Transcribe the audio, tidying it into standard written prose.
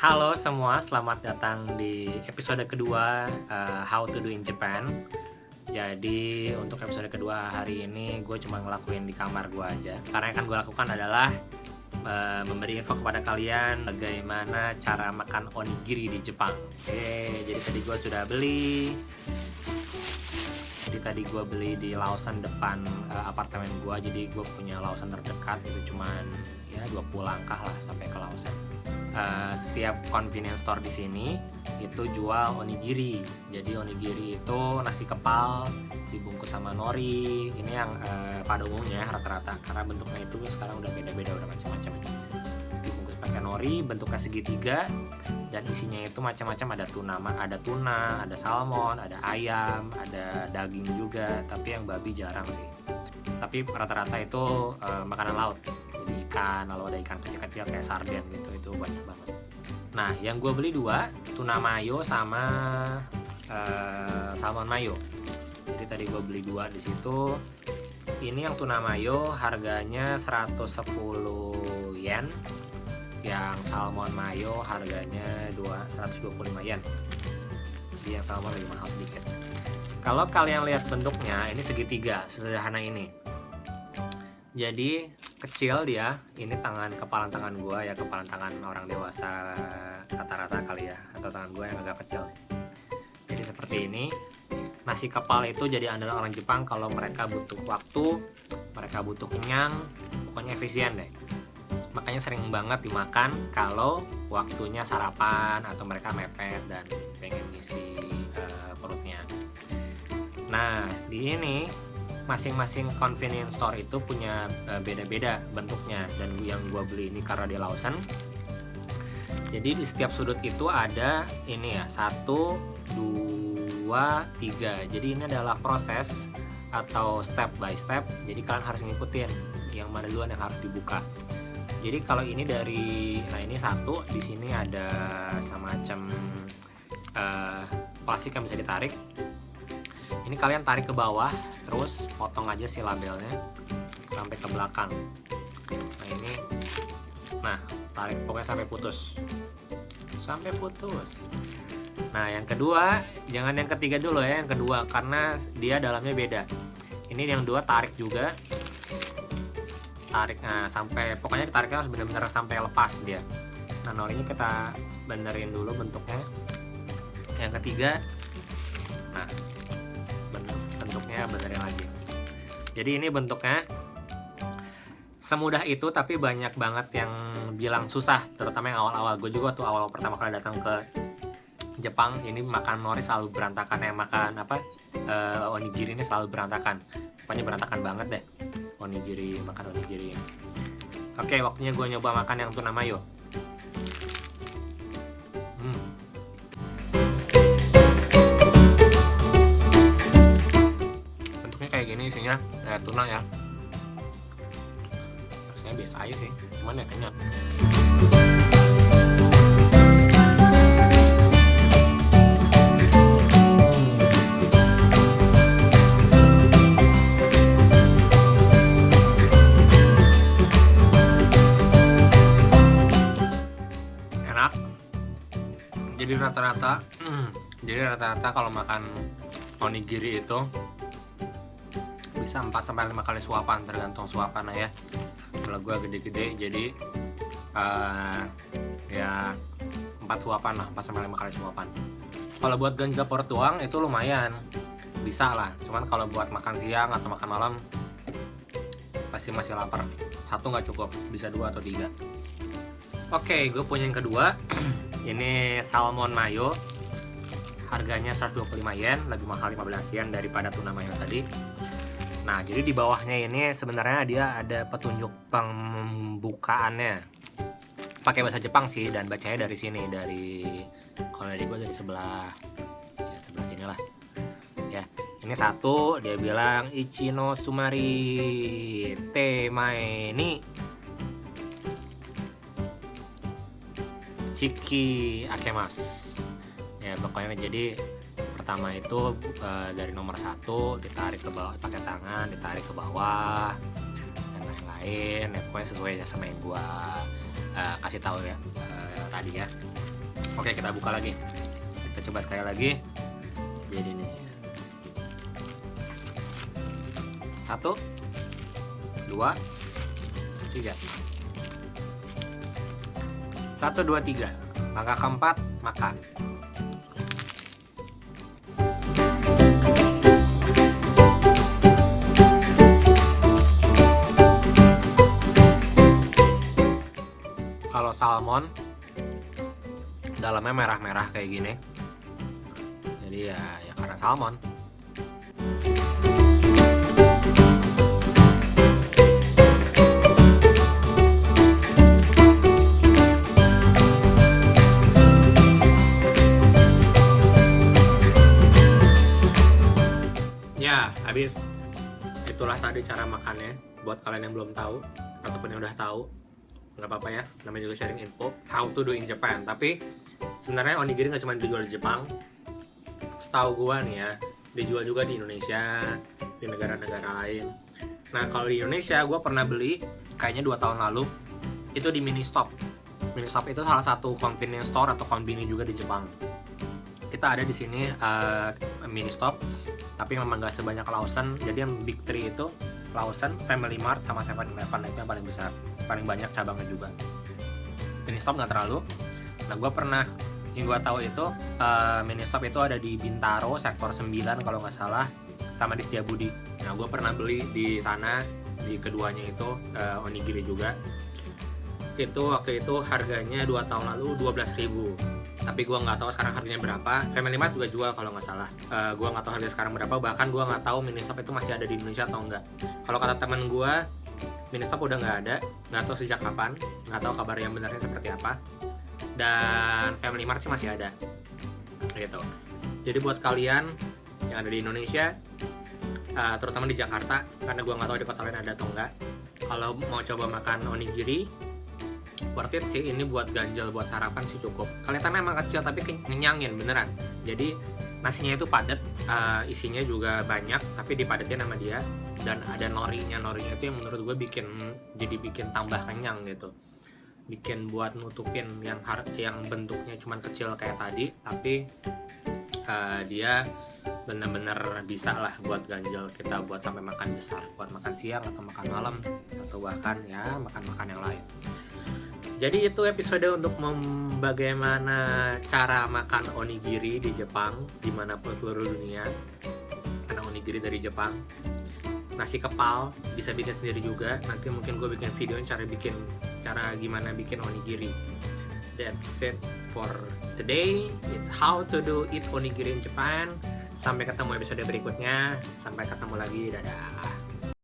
Halo semua, selamat datang di episode kedua How to Do in Japan. Jadi untuk episode kedua hari ini gue cuma ngelakuin di kamar gue aja. Karena yang akan gue lakukan adalah memberi info kepada kalian bagaimana cara makan onigiri di Jepang. Jadi tadi gue sudah beli. Tadi gue beli di Lawson depan apartemen gue. Jadi gue punya Lawson terdekat, itu cuman ya 20 langkah lah sampai ke Lawson. Setiap convenience store di sini itu jual onigiri. Jadi onigiri itu nasi kepal dibungkus sama nori. Ini yang pada umumnya rata-rata, karena bentuknya itu sekarang udah beda-beda, udah macam-macam. Dibungkus pakai nori, bentuknya segitiga, dan isinya itu macam-macam. Ada tuna, ada salmon, ada ayam, ada daging juga. Tapi yang babi jarang sih. Tapi rata-rata itu makanan laut. Jadi ikan, lalu ada ikan kecil-kecil kayak sarden gitu, itu banyak banget. Nah, yang gue beli dua, tuna mayo sama salmon mayo. Jadi tadi gue beli dua di situ. Ini yang tuna mayo harganya 110 yen. Yang salmon mayo harganya 125 yen. Jadi yang salmon lebih mahal sedikit. Kalau kalian lihat bentuknya, ini segitiga, sesederhana ini. Jadi kecil dia, ini kepalan tangan gue ya, kepalan tangan orang dewasa rata-rata kali ya, atau tangan gue yang agak kecil. Jadi seperti ini. Nasi kepal itu jadi andalan orang Jepang kalau mereka butuh waktu, mereka butuh kenyang, pokoknya efisien deh. Makanya sering banget dimakan kalau waktunya sarapan atau mereka mepet dan pengen ngisi perutnya. Nah, di ini masing-masing convenience store itu punya beda-beda bentuknya, dan yang gue beli ini karena di Lawson. Jadi di setiap sudut itu ada ini ya, 1, 2, 3. Jadi ini adalah proses atau step by step. Jadi kalian harus ngikutin yang mana duluan yang harus dibuka. Jadi kalau ini ini satu, di sini ada semacam plastik yang bisa ditarik. Ini kalian tarik ke bawah, terus potong aja si labelnya sampai ke belakang. Nah, tarik pokoknya sampai putus. Nah, yang kedua, jangan yang ketiga dulu ya, yang kedua, karena dia dalamnya beda. Ini yang dua tarik juga. Pokoknya ditariknya harus benar-benar sampai lepas dia. Nah, norinya kita benerin dulu bentuknya. Yang ketiga, nah, bentuknya benerin lagi. Jadi ini bentuknya semudah itu, tapi banyak banget yang bilang susah, terutama yang awal-awal. Gue juga tuh awal pertama kali datang ke Jepang, ini makan nori selalu berantakan, onigiri ini selalu berantakan. Pokoknya berantakan banget deh makan onigiri. Oke, waktunya gue nyoba makan yang tuna mayo. Bentuknya kayak gini, isinya tuna ya. Rasanya biasa aja sih, cuman ya kenyang. Enak. Jadi rata-rata kalau makan onigiri itu bisa 4-5 kali suapan, tergantung suapan ya. Kalau gue gede-gede, jadi ya 4 suapan lah, 4-5 kali suapan. Kalau buat ganja perut doang itu lumayan, bisa lah. Cuman kalau buat makan siang atau makan malam pasti masih lapar. Satu nggak cukup, bisa 2 atau 3. Oke, gue punya yang kedua. Ini salmon mayo. Harganya 125 yen, lebih mahal 15 yen daripada tuna mayo tadi. Nah, jadi di bawahnya ini sebenarnya dia ada petunjuk pembukaannya. Pakai bahasa Jepang sih, dan bacanya dari sini, kalau dari gue dari sebelah sini lah. Ya, ini satu, dia bilang Ichino Sumari Temae ni Hiki Akemas. Ya, pokoknya jadi pertama itu dari nomor 1 ditarik ke bawah pakai tangan, ditarik ke bawah dan lain-lain. lain ya, pokoknya sesuai sama yang gue kasih tahu ya tadi ya. Oke, kita buka lagi, kita coba sekali lagi. Jadi nih 1 2 3 1 2 3 langkah keempat, makan. Kalau salmon dalamnya merah-merah kayak gini, jadi ya karena salmon. Ya, habis. Itulah tadi cara makannya. Buat kalian yang belum tahu ataupun yang udah tahu, nggak apa-apa ya, namanya juga sharing info how to do in Japan. Tapi sebenarnya onigiri nggak cuma dijual di Jepang. Setahu gua nih ya, dijual juga di Indonesia, di negara-negara lain. Nah, kalau di Indonesia gua pernah beli kayaknya 2 tahun lalu, itu di Ministop. Ministop itu salah satu convenience store atau konbini juga di Jepang. Kita ada di sini Ministop, tapi memang nggak sebanyak Lawson. Jadi yang big three itu Lawson, Family Mart, sama 7-Eleven, itu yang paling besar, paling banyak cabangnya juga. Ministop nggak terlalu. Nah, gue pernah, yang gue tahu itu Ministop itu ada di Bintaro sektor 9 kalau nggak salah, sama di Setiabudi. Nah, gue pernah beli di sana, di keduanya itu onigiri juga. Itu waktu itu harganya 2 tahun lalu 12.000. Tapi gue nggak tahu sekarang harganya berapa. Family Mart juga jual kalau nggak salah. Gue nggak tahu harga sekarang berapa. Bahkan gue nggak tahu Ministop itu masih ada di Indonesia atau enggak. Kalau kata temen gue, Ministop udah nggak ada. Nggak tahu sejak kapan. Nggak tahu kabar yang benarnya seperti apa. Dan Family Mart sih masih ada. Gitu. Jadi buat kalian yang ada di Indonesia, terutama di Jakarta, karena gue nggak tahu di kota lain ada atau enggak, kalau mau coba makan onigiri, worth it sih. Ini buat ganjal, buat sarapan sih cukup. Kelihatannya emang kecil tapi ngenyangin beneran. Jadi nasinya itu padat, isinya juga banyak, tapi dipadatin sama dia. Dan ada norinya itu yang menurut gue bikin tambah kenyang gitu. Bikin buat nutupin yang bentuknya cuman kecil kayak tadi, tapi dia bener-bener bisa lah buat ganjal kita, buat sampai makan besar, buat makan siang atau makan malam, atau bahkan ya makan-makan yang lain. Jadi itu episode untuk bagaimana cara makan onigiri di Jepang, dimanapun seluruh dunia. Karena onigiri dari Jepang. Nasi kepal bisa bikin sendiri juga. Nanti mungkin gue bikin video cara gimana bikin onigiri. That's it for today. It's how to do eat onigiri in Japan. Sampai ketemu episode berikutnya. Sampai ketemu lagi. Dadah.